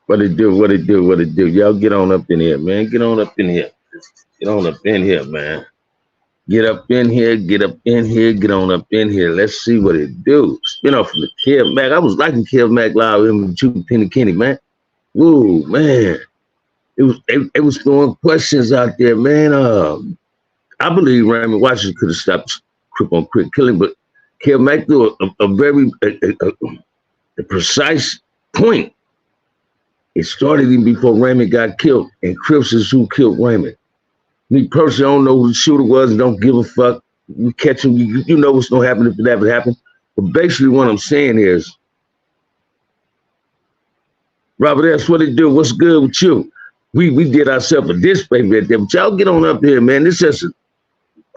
What it do? What it do? What it do? Y'all get on up in here, man. Get on up in here. Get on up in here, man. Get up in here. Get up in here. Get on up in here. Let's see what it do. Spin off from the Kev Mac. I was liking Kev Mac live with Juke Penny Kenny, man. Woo, man. It was throwing questions out there, man. I believe Raymond Washington could have stopped Crip on Crip killing, but Kev Mac threw a very a precise point. It started even before Raymond got killed, and Crips is who killed Raymond. Me personally, I don't know who the shooter was and don't give a fuck. You catch him, you know what's gonna happen if it ever happened. But basically what I'm saying is, Robert, that's what it do. What's good with you? We did ourselves a diss baby right there, but y'all get on up here, man. This is just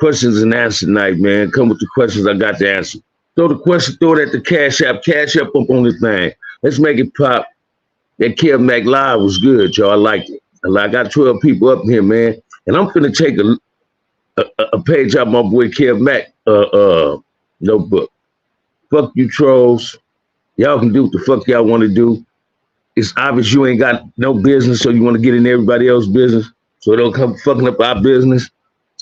questions and answer night, man. Come with the questions I got to answer. Throw the question, throw it at the Cash App up on the thing. Let's make it pop. That Kev Mac live was good, y'all. I liked it. I got 12 people up here, man. And I'm finna take a page out my boy Kev Mac notebook. Fuck you trolls. Y'all can do what the fuck y'all want to do. It's obvious you ain't got no business, so you want to get in everybody else's business, so don't come fucking up our business.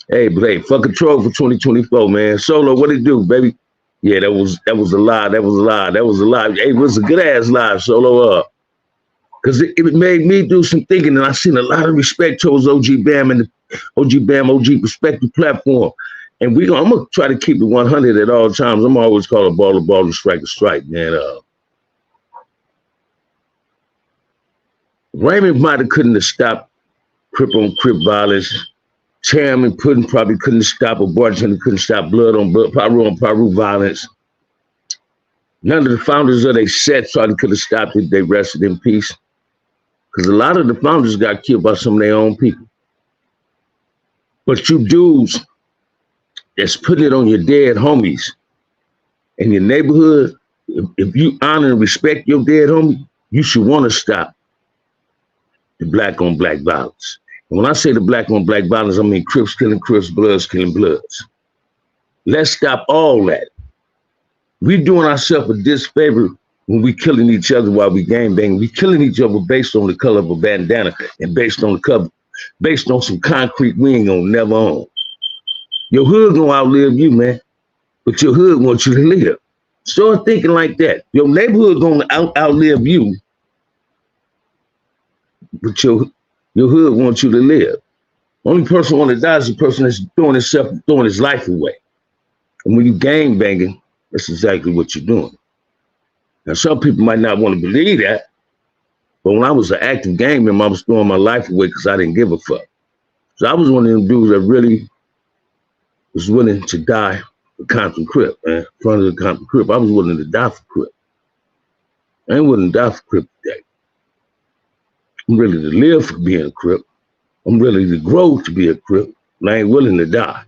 Hey, but hey, fuck a troll for 2024, man. Solo, what it do, baby? Yeah, that was a lie. That was a lie. That was a lie. Hey, it was a good ass lie, Solo. Because it made me do some thinking, and I seen a lot of respect towards OG Bam and the OG Perspective platform. And I'm gonna try to keep it 100 at all times. I'm always called a baller, strike a strike, man. Raymond might have couldn't have stopped Crip on Crip violence. Chairman Puddin probably couldn't have stopped, or bartender couldn't stop blood on Paru on Paru violence. None of the founders of their set probably could have stopped it. They rested in peace. Because a lot of the founders got killed by some of their own people. But you dudes that's putting it on your dead homies in your neighborhood, if you honor and respect your dead homie, you should want to stop the black on black violence. And when I say the black on black violence, I mean Crips killing Crips, Bloods killing Bloods. Let's stop all that. We're doing ourselves a disfavor when we killing each other while we gang banging. We killing each other based on the color of a bandana and based on the cover, based on some concrete we ain't gonna never own. Your hood gonna outlive you, man, but your hood wants you to live. Start thinking like that. Your neighborhood gonna outlive you, but your hood wants you to live. Only person want to die is the person that's throwing his life away. And when you gang banging, that's exactly what you're doing. Now, some people might not want to believe that, but when I was an active gang member, I was throwing my life away because I didn't give a fuck. So I was one of them dudes that really was willing to die for Compton Crip, man. In front of the Compton Crip, I was willing to die for Crip. I ain't willing to die for Crip today. I'm ready to live for being a Crip. I'm ready to grow to be a Crip, and I ain't willing to die.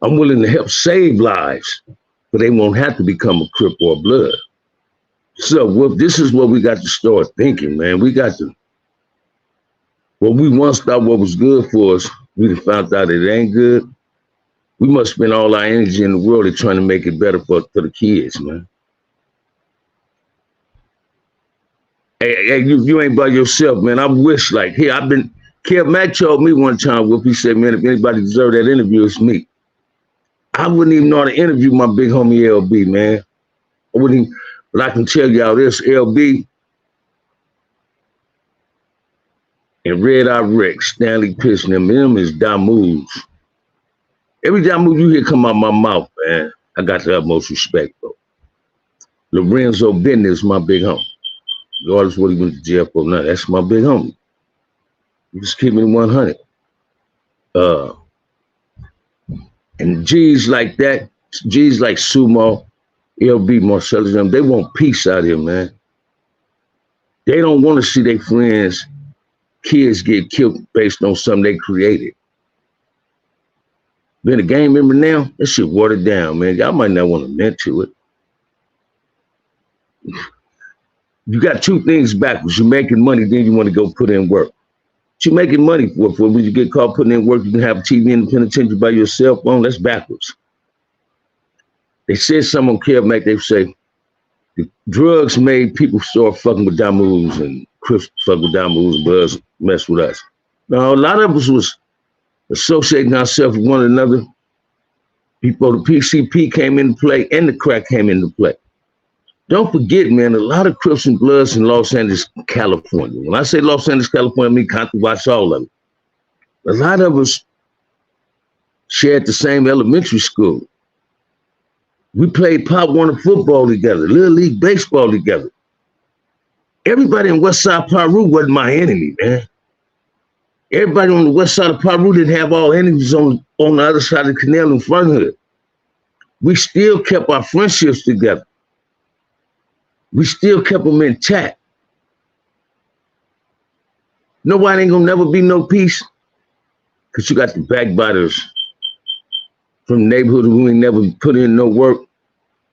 I'm willing to help save lives, but they won't have to become a Crip or a Blood. So this is what we got to start thinking, man. We got to, what we once thought what was good for us, we found out it ain't good. We must spend all our energy in the world at trying to make it better for the kids, man. Hey, you ain't by yourself, man. I wish, like, here, Kev Mac told me one time, he said, man, if anybody deserved that interview, it's me. I wouldn't even know how to interview my big homie LB, man. I wouldn't even, but I can tell y'all this, LB and Red Eye Rex, Stanley Pitch, and them is Damoos. Every Damoos you hear come out my mouth, man, I got the utmost respect, bro. Lorenzo Bennett is my big homie. Regardless of what he went to jail for now, that's my big homie. You just keep me 100. And G's like that, G's like Sumo, LB, Marcellus, them, they want peace out here, man. They don't want to see their friends, kids get killed based on something they created. Being a gang member now, that shit watered down, man. Y'all might not want to admit to it. You got two things backwards. You're making money, then you want to go put in work. What you making money for when you get caught putting in work, you can have a TV in the penitentiary by your cell phone. That's backwards. They said something on Kev Mac, they say, the drugs made people start fucking with Damoos and Crips fuck with Diamond, Bloods mess with us. No, a lot of us was associating ourselves with one another before the PCP came into play and the crack came into play. Don't forget, man, a lot of Crips and Bloods in Los Angeles, California. When I say Los Angeles, California, I mean Compton, watch all of it. A lot of us shared the same elementary school. We played Pop Warner football together, Little League baseball together. Everybody in West Side Piru wasn't my enemy, man. Everybody on the west side of Piru didn't have all enemies on the other side of the canal in front of it. We still kept our friendships together. We still kept them intact. Nobody ain't gonna never be no peace, because you got the backbiters from the neighborhood who ain't never put in no work.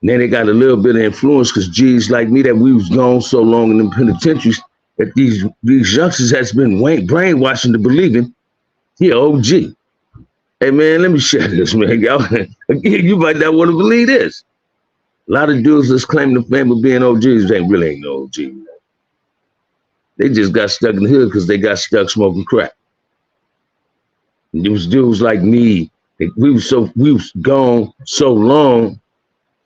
And then they got a little bit of influence because G's like me that we was gone so long in the penitentiaries that these youngsters has been brainwashing to believing, yeah, OG. Hey man, let me share this, man. Y'all, again, you might not want to believe this. A lot of dudes that's claiming the fame of being OGs, they really ain't no OG, man. They just got stuck in the hood because they got stuck smoking crack. And there was dudes like me, we was gone so long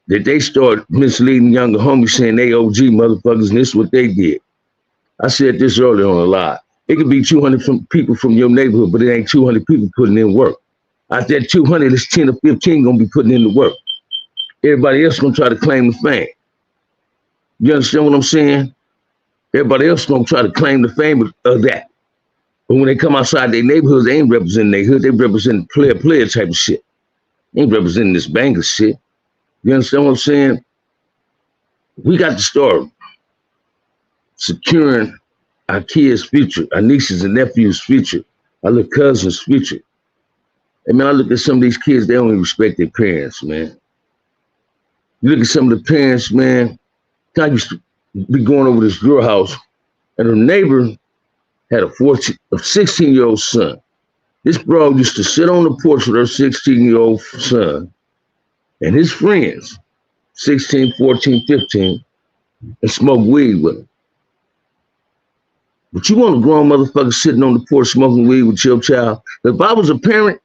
that they started misleading younger homies saying they OG motherfuckers, and this is what they did. I said this earlier on a live. It could be 200 people from your neighborhood, but it ain't 200 people putting in work. Out there 200, there's 10 or 15 gonna be putting in the work. Everybody else gonna try to claim the fame. You understand what I'm saying? Everybody else gonna try to claim the fame of that. But when they come outside their neighborhoods, they ain't representing their hood, they represent player type of shit. They ain't representing this banger shit. You understand what I'm saying? We got to start securing our kids' future, our nieces and nephews' future, our little cousins' future. And man, I look at some of these kids, they don't even respect their parents, man. You look at some of the parents, man, I used to be going over this girl house, and her neighbor had a 16-year-old son. This bro used to sit on the porch with her 16-year-old son and his friends, 16, 14, 15, and smoke weed with him. But you want a grown motherfucker sitting on the porch smoking weed with your child? If I was a parent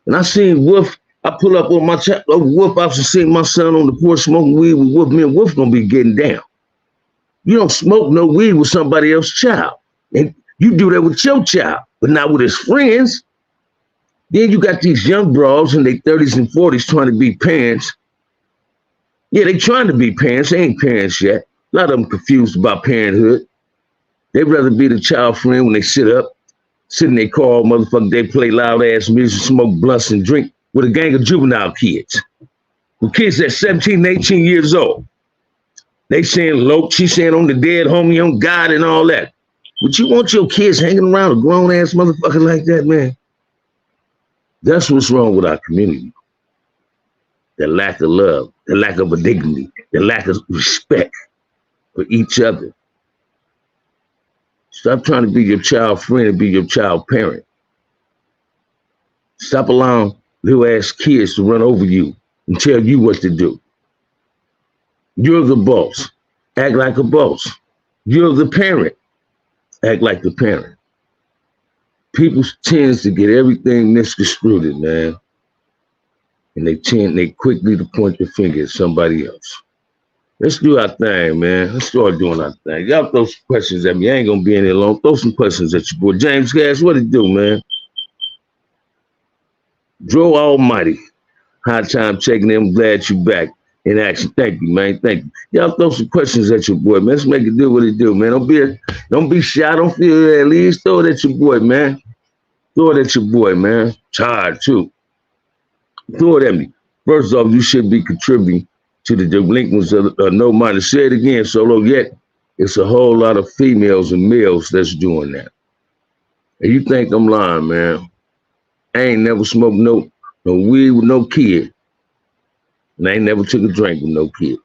and I seen Wolf, I pull up on my child, Wolf house and see my son on the porch smoking weed with Wolf, me and Wolf gonna be getting down. You don't smoke no weed with somebody else's child. And you do that with your child, but not with his friends. Then you got these young bros in their 30s and 40s trying to be parents. Yeah, they trying to be parents. They ain't parents yet. A lot of them confused about parenthood. They'd rather be the child friend when they sit in their car, motherfucker, they play loud ass music, smoke blunts and drink with a gang of juvenile kids. With kids that's 17, 18 years old. They saying lope, she saying on the dead homie, on God and all that. But you want your kids hanging around a grown ass motherfucker like that, man? That's what's wrong with our community. The lack of love, the lack of a dignity, the lack of respect for each other. Stop trying to be your child friend and be your child parent. Stop allowing little ass kids to run over you and tell you what to do. You're the boss. Act like a boss. You're the parent. Act like the parent. People tend to get everything misconstrued, man. And they quickly to point the finger at somebody else. Let's do our thing, man. Let's start doing our thing. Y'all throw some questions at me. I ain't gonna be in here long. Throw some questions at your boy. James Cash, what it do, man? Dro Almighty. High time checking in. I'm glad you back in action. Thank you, man. Thank you. Y'all throw some questions at your boy, man. Let's make it do what it do, man. Don't be shy. Don't feel at least. Throw it at your boy, man. Throw it at your boy, man. Tired too. Throw it at me. First off, you should be contributing to the delinquents of no mind. Say it again, Solo. Yet it's a whole lot of females and males that's doing that. And you think I'm lying, man? I ain't never smoked no weed with no kid. And I ain't never took a drink with no kid.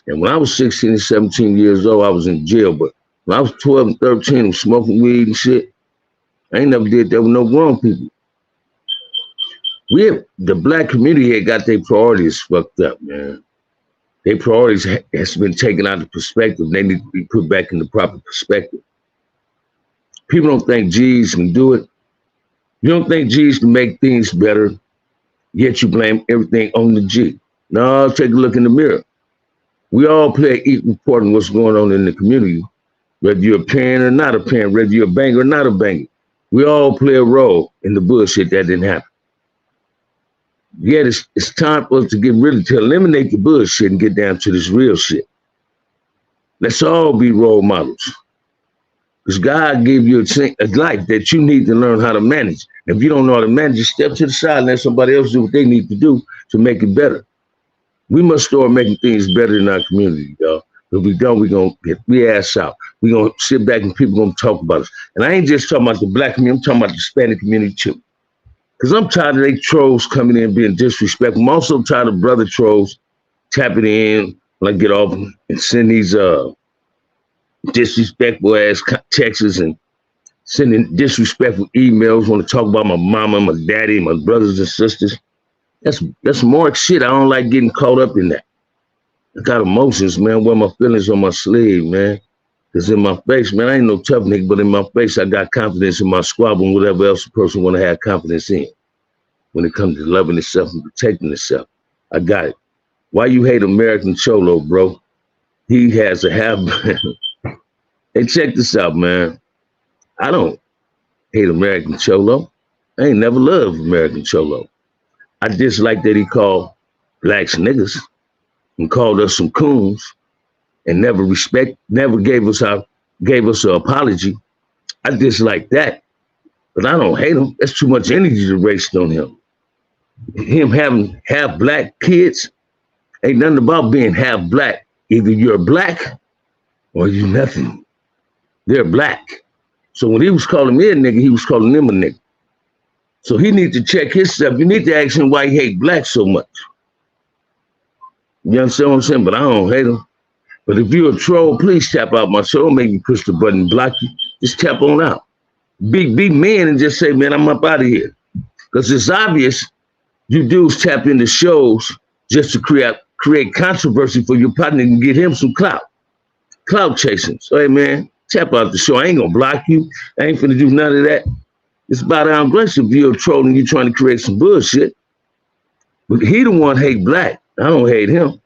And when I was 16 and 17 years old, I was in jail. But when I was 12 and 13, I was smoking weed and shit. I ain't never did that with no grown people. The black community had got their priorities fucked up, man. Their priorities has been taken out of perspective. They need to be put back in the proper perspective. People don't think G's can do it. You don't think G's can make things better, yet you blame everything on the G. No, take a look in the mirror. We all play an equal part in what's going on in the community, whether you're a parent or not a parent, whether you're a banger or not a banger. We all play a role in the bullshit that didn't happen. Yet it's time for us to to eliminate the bullshit and get down to this real shit. Let's all be role models. Because God gave you a life that you need to learn how to manage. If you don't know how to manage it, step to the side and let somebody else do what they need to do to make it better. We must start making things better in our community, y'all. If we don't, we're going to get ass out. We're going to sit back and people going to talk about us. And I ain't just talking about the black community, I'm talking about the Hispanic community too. Because I'm tired of they trolls coming in being disrespectful. I'm also tired of brother trolls tapping in when I get off and send these disrespectful ass texts and sending disrespectful emails, want to talk about my mama, my daddy, my brothers and sisters. That's more shit. I don't like getting caught up in that. I got emotions, man. Wear my feelings on my sleeve, man. Because in my face, man, I ain't no tough nigga, but in my face, I got confidence in my squabble and whatever else a person want to have confidence in. When it comes to loving itself and protecting itself, I got it. Why you hate American Cholo, bro? He has a habit. Hey, check this out, man. I don't hate American Cholo. I ain't never loved American Cholo. I dislike that he called blacks niggas and called us some coons and never gave us an apology. I dislike that, but I don't hate him. That's too much energy to waste on him. Him having half black kids ain't nothing about being half black. Either you're black or you nothing. They're black. So when he was calling me a nigga, he was calling them a nigga. So he needs to check himself. You need to ask him why he hate blacks so much. You understand what I'm saying? But I don't hate him. But if you're a troll, please tap out my show. Don't make me push the button and block you. Just tap on out. Be men and just say, man, I'm up out of here. Because it's obvious you dudes tap into shows just to create controversy for your partner and get him some clout chasing. So, hey, man, tap out the show. I ain't going to block you. I ain't finna do none of that. It's about how aggressive you're trolling. You trying to create some bullshit. But he the one hate black. I don't hate him.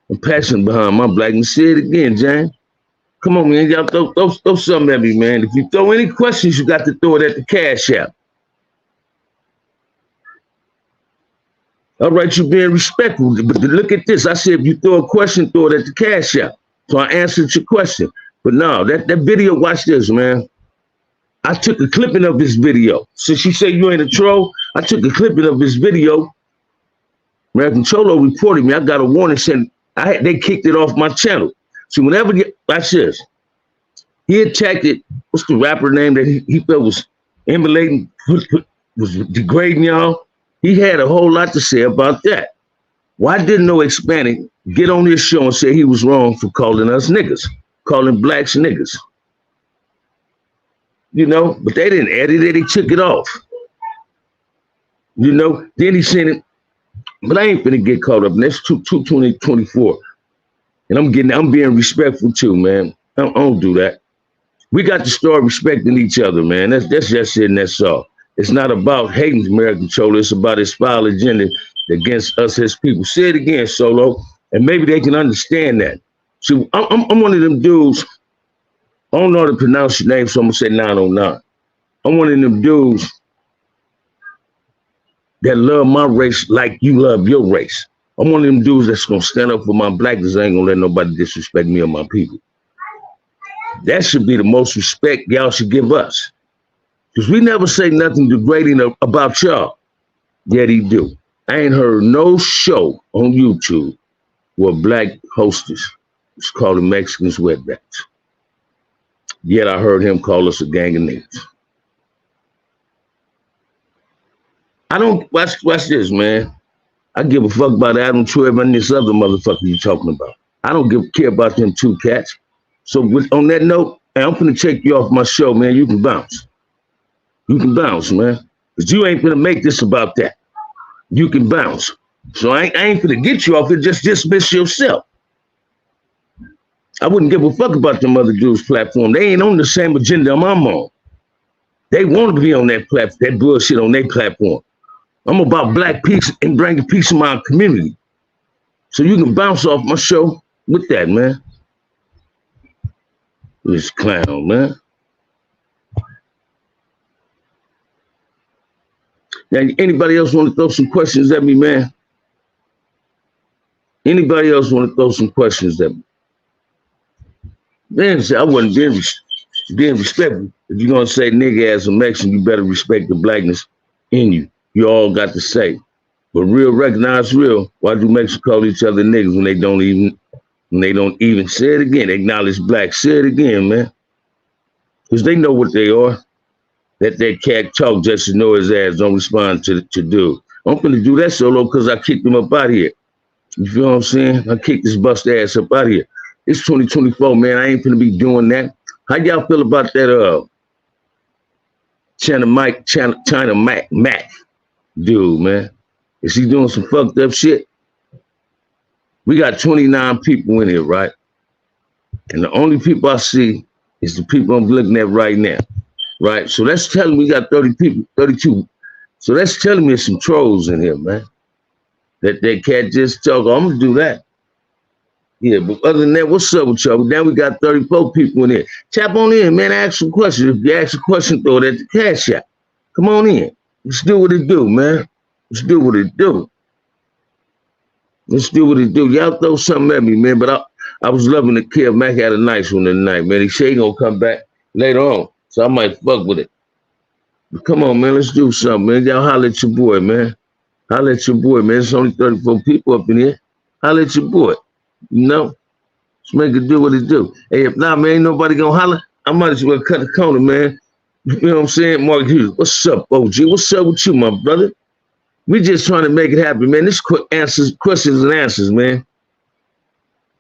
I'm passionate behind my black. And say it again, Jane. Come on, man. Y'all throw something at me, man. If you throw any questions, you got to throw it at the Cash App. All right, you're being respectful. But look at this. I said, if you throw a question, throw it at the Cash App. So I answered your question. But no, that video, watch this, man. I took a clipping of this video. Since you say you ain't a troll, I took a clipping of this video. American Cholo reported me. I got a warning saying they kicked it off my channel. So whenever, watch this. He attacked it. What's the rapper name that he felt was emulating, was degrading y'all? He had a whole lot to say about that. Why didn't no Hispanic get on this show and say he was wrong for calling us niggas, calling blacks niggas? You know, but they didn't edit it. They took it off. You know, then he sent it. But I ain't finna get caught up. And that's 2024. And I'm being respectful too, man. I don't do that. We got to start respecting each other, man. That's just it and that's all. It's not about hating American Cholo. It's about his foul agenda against us as people. Say it again, Solo, and maybe they can understand that. See, I'm one of them dudes. I don't know how to pronounce your name, so I'm gonna say 909. I'm one of them dudes that love my race like you love your race. I'm one of them dudes that's gonna stand up for my blackness. I ain't gonna let nobody disrespect me or my people. That should be the most respect y'all should give us. Because we never say nothing degrading about y'all. Yet he do. I ain't heard no show on YouTube where black hostess was calling Mexicans wetbacks. Yet I heard him call us a gang of niggas. I don't, watch this, man. I give a fuck about Adam Trevor and this other motherfucker you talking about. I don't care about them two cats. So on that note, I'm gonna take you off my show, man. You can bounce. You can bounce, man. Because you ain't gonna make this about that. You can bounce. So I ain't gonna get you off it, just dismiss yourself. I wouldn't give a fuck about them other dudes' platform. They ain't on the same agenda I'm on. They want to be on that platform, that bullshit on their platform. I'm about black peace and bringing peace in my community. So you can bounce off my show with that, man. This clown, man. Now, anybody else want to throw some questions at me, man? Anybody else want to throw some questions at me? Man, I wasn't being respectful. If you're going to say nigga as a Mexican, you better respect the blackness in you. You all got to say. But real recognize real. Why do Mexicans call each other niggas when they don't even say it again? Acknowledge black. Say it again, man. Because they know what they are. That cat talk just to know his ass don't respond to dude. I'm gonna do that solo because I kicked him up out of here. You feel what I'm saying? I kicked this bust ass up out of here. It's 2024, man. I ain't gonna be doing that. How y'all feel about that China Mac dude, man? Is he doing some fucked up shit? We got 29 people in here, right? And the only people I see is the people I'm looking at right now, right? So that's telling me we got 30 people, 32. So that's telling me there's some trolls in here, man. That they can't just talk, I'm gonna do that. Yeah, but other than that, what's up with y'all? Now we got 34 people in here. Tap on in, man, ask some questions. If you ask a question, throw it at the cash app. Come on in. Let's do what it do, man. Let's do what it do. Let's do what it do. Y'all throw something at me, man. But I was loving the kid. Mac had a nice one tonight, man. He said he gonna come back later on, so I might fuck with it. But come on, man. Let's do something, man. Y'all holler at your boy, man. Holler at your boy, man. There's only 34 people up in here. Holler at your boy. You know? Let's make it do what it do. Hey, if not, man, ain't nobody gonna holler. I might as well cut the corner, man. You know what I'm saying? Mark Hughes, what's up, OG? What's up with you, my brother? We just trying to make it happen, man. This questions and answers, man.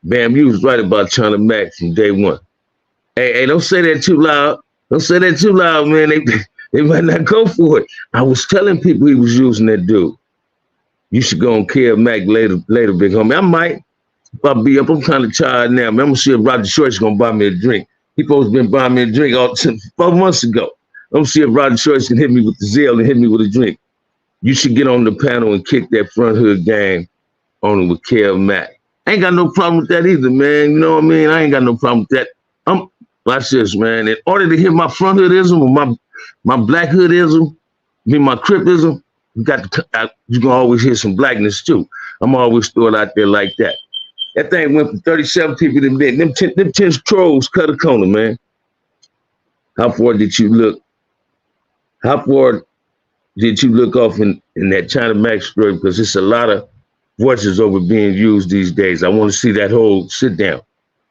Bam, you was right about China Mac from day one. Hey, don't say that too loud. Don't say that too loud, man. They might not go for it. I was telling people he was using that dude. You should go and kill Mac later, big homie. I might. If I be up, I'm kind of tired now, man. I'm gonna see if Roger Short's gonna buy me a drink. He supposed to been buying me a drink all 4 months ago. I'm gonna see if Roger Short can hit me with the zeal and hit me with a drink. You should get on the panel and kick that front hood gang on it with Kev Mac. I ain't got no problem with that either, man. You know what I mean? I ain't got no problem with that. Watch this, man. In order to hit my front hoodism or my black hoodism, my Cripism, you're gonna always hear some blackness too. I'm always throw it out there like that. That thing went from 37 people to them 10 trolls cut a corner, man. How far did you look? How far did you look off in that China Mac story? Because it's a lot of voices over being used these days. I want to see that whole sit down.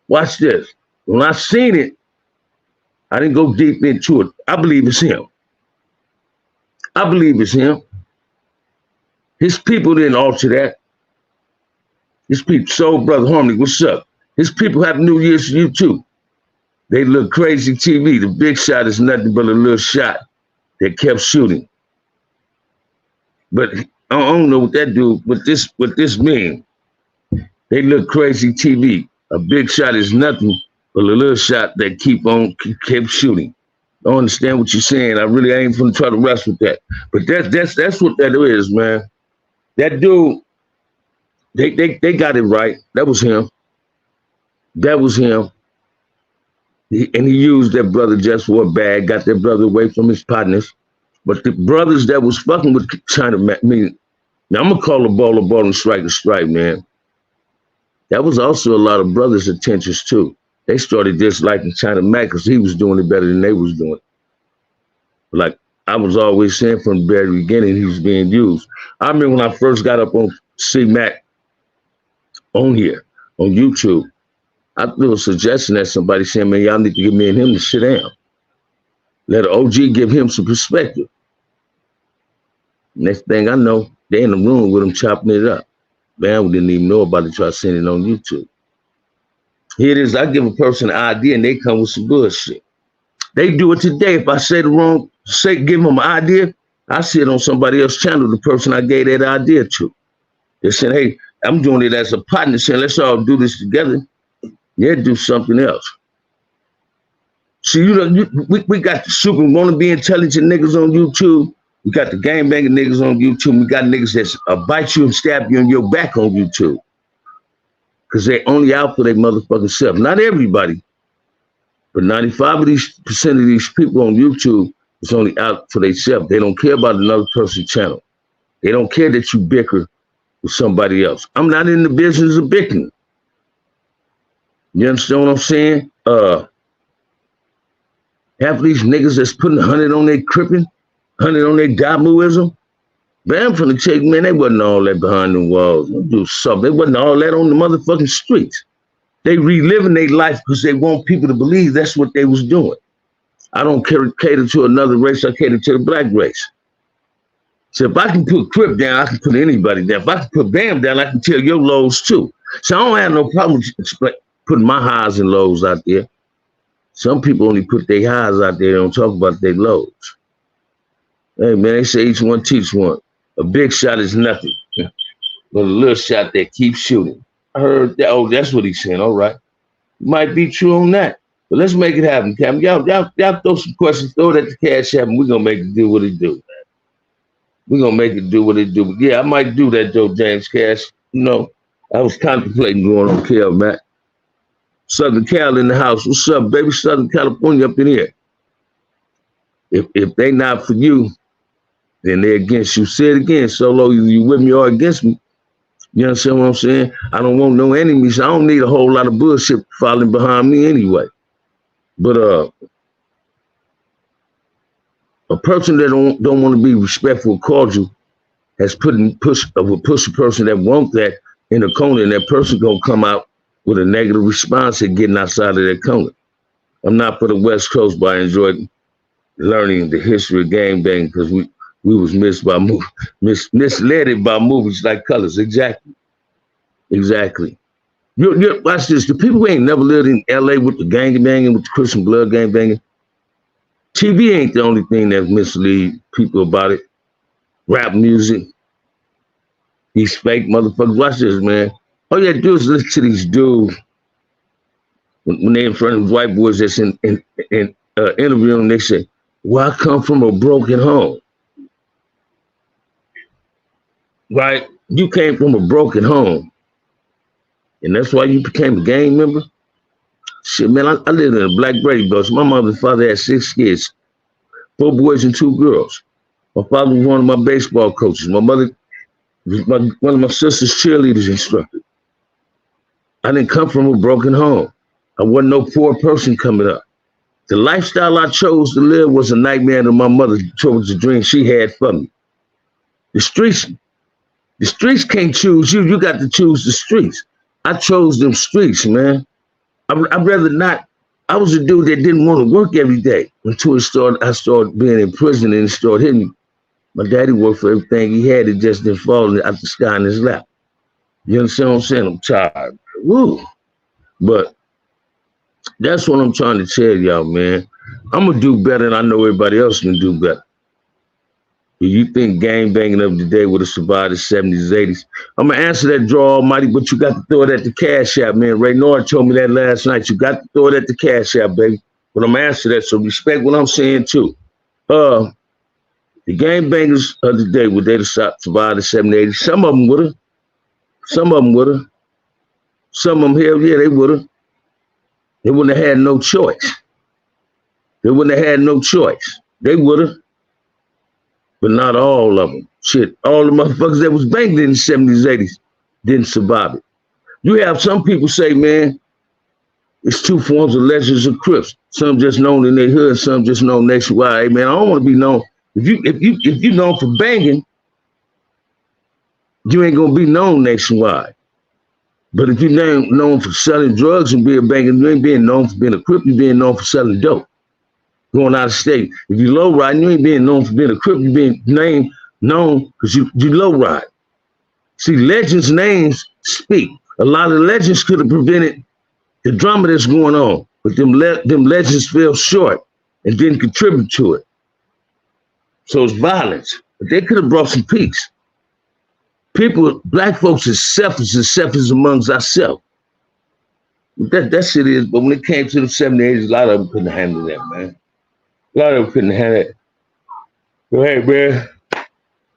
Watch this. When I seen it, I didn't go deep into it. I believe it's him. I believe it's him. His people didn't alter that. His people, Soul Brother Harmony, what's up? His people have New Year's for you too. They look crazy TV. The big shot is nothing but a little shot that kept shooting. But I don't know what that do, what this mean. They look crazy TV. A big shot is nothing but a little shot that kept shooting. I don't understand what you're saying. I really ain't gonna try to wrestle with that. But that's what that is, man. That dude, they got it right. That was him. That was him. And he used that brother just for a bag, got that brother away from his partners. But the brothers that was fucking with China Mac, now I'm gonna call a ball and strike a strike, man. That was also a lot of brothers' attentions too. They started disliking China Mac because he was doing it better than they was doing. Like I was always saying from the very beginning, he was being used. I remember when I first got up on C-Mac on here, on YouTube, I threw a suggestion at somebody saying, man, y'all need to get me and him to sit down. Let an OG give him some perspective. Next thing I know, they in the room with him chopping it up. Man, we didn't even know about it till I seen it on YouTube. Here it is, I give a person an idea and they come with some bullshit. They do it today. If I say the wrong, give them an idea, I see it on somebody else's channel, the person I gave that idea to. They're saying, hey, I'm doing it as a partner, saying, let's all do this together. Yeah, do something else. See, we got the super wanna-be intelligent niggas on YouTube. We got the gangbanging niggas on YouTube. We got niggas that bite you and stab you in your back on YouTube. Because they only out for their motherfucking self. Not everybody, but 95% of these people on YouTube is only out for themselves. They don't care about another person's channel. They don't care that you bicker with somebody else. I'm not in the business of bickering. You understand what I'm saying? Half of these niggas that's putting 100 on their crippin', 100 on their Damuism. Man, I'm finna tell you, man, they wasn't all that behind the walls. Do something. They wasn't all that on the motherfucking streets. They reliving their life because they want people to believe that's what they was doing. I don't cater to another race. I cater to the black race. So if I can put Crip down, I can put anybody down. If I can put Bam down, I can tell your lows too. So I don't have no problem putting my highs and lows out there. Some people only put their highs out there. They don't talk about their lows. Hey, man, they say each one teach one. A big shot is nothing, but a little shot that keeps shooting. I heard that. Oh, that's what he's saying. All right. Might be true on that. But let's make it happen, Cam. Y'all throw some questions, throw it at the Cash App, and we're going to make it do what it do, man. We're going to make it do what it do. But yeah, I might do that, though, James Cash. You know, I was contemplating going on Cal, Matt. Southern Cal in the house. What's up, baby? Southern California up in here. If they not for you, then they're against you. Say it again, Solo. You with me or against me? You understand what I'm saying? I don't want no enemies. I don't need a whole lot of bullshit following behind me anyway. But a person that don't want to be respectful or cordial has push a person that wants that in a corner, and that person gonna come out with a negative response and getting outside of their corner. I'm not for the West Coast, but I enjoyed learning the history of gangbang because we was misled by movies like Colors. Exactly. You watch this. The people who ain't never lived in LA with the gangbanging, with the Christian blood gangbanging, TV ain't the only thing that mislead people about it. Rap music, these fake motherfuckers. Watch this, man. All you have to do is listen to these dudes when they're in front of white boys that's in interviewing them. They say, well, I come from a broken home. Right? You came from a broken home. And that's why you became a gang member? Shit, man, I lived in a black Brady Bunch. My mother and father had 6 kids, 4 boys and 2 girls. My father was one of my baseball coaches. My mother was one of my sister's cheerleaders instructor. I didn't come from a broken home. I wasn't no poor person coming up. The lifestyle I chose to live was a nightmare that my mother chose the dream she had for me. The streets can't choose you. You got to choose the streets. I chose them streets, man. I'd rather not. I was a dude that didn't want to work every day until I started being in prison and it started hitting me. My daddy worked for everything he had. It just didn't fall out the sky in his lap. You understand what I'm saying? I'm tired. Woo. But that's what I'm trying to tell y'all, man. I'm going to do better, and I know everybody else can do better. Do you think gang banging of the day would have survived the 70s, 80s? I'm going to answer that, Draw Almighty, but you got to throw it at the Cash App, man. Ray Nord told me that last night. You got to throw it at the Cash App, baby. But I'm going to answer that, so respect what I'm saying, too. The gang bangers of the day, would they have survived the 70s, 80s? Some of them would have. Some of them would have. Some of them, hell yeah, they would have. They wouldn't have had no choice. They wouldn't have had no choice. They would have. But not all of them. Shit, all the motherfuckers that was banged in the 70s, 80s didn't survive it. You have some people say, man, it's 2 forms of Legends of Crips. Some just known in their hood, some just known nationwide. Hey, man, I don't want to be known. If you known for banging, you ain't gonna be known nationwide. But if you're known for selling drugs and being banging, you ain't being known for being a Crip, you're being known for selling dope. Going out of state. If you low ride, you ain't being known for being a Crip, you're being known because you low ride. See, legends' names speak. A lot of legends could have prevented the drama that's going on, but them legends fell short and didn't contribute to it. So it's violence. But they could have brought some peace. People, black folks is selfish amongst ourselves. That shit is, but when it came to the 70s, a lot of them couldn't handle that, man. A lot of them couldn't handle it. So, hey, man,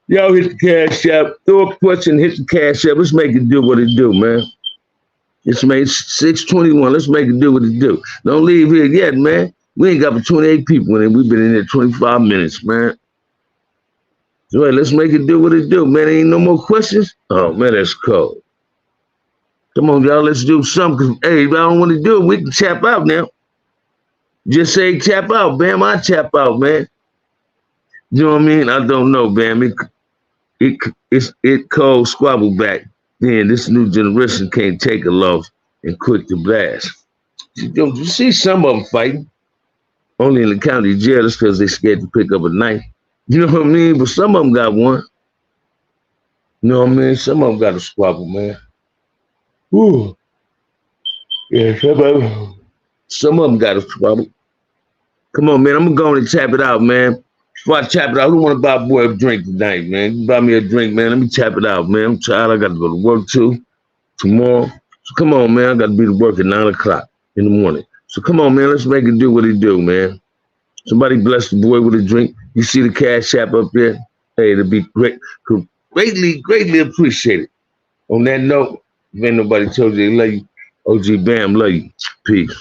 y'all hit the cash app. Throw a question, hit the cash app. Let's make it do what it do, man. It's made 621. Let's make it do what it do. Don't leave here yet, man. We ain't got but 28 people in it. We've been in there 25 minutes, man. So, hey, let's make it do what it do, man. Ain't no more questions? Oh, man, that's cold. Come on, y'all, let's do something. Cause, hey, if I don't want to do it, we can tap out now. Just say tap out, bam. I tap out, man. You know what I mean? I don't know, bam. It cold squabble back. Then this new generation can't take a loss and quit the blast. You see some of them fighting. Only in the county jail is because they scared to pick up a knife. You know what I mean? But some of them got one. You know what I mean? Some of them got a squabble, man. Ooh. Yeah, some of them got a squabble. Come on, man. I'm going to tap it out, man. Before I tap it out, who want to buy a boy a drink tonight, man? You buy me a drink, man. Let me tap it out, man. I'm tired. I got to go to work, too, tomorrow. So come on, man. I got to be to work at 9 o'clock in the morning. So come on, man. Let's make it do what it do, man. Somebody bless the boy with a drink. You see the cash app up there? Hey, it'll be great. Greatly appreciated. On that note, if ain't nobody told you they love you, OG Bam love you. Peace.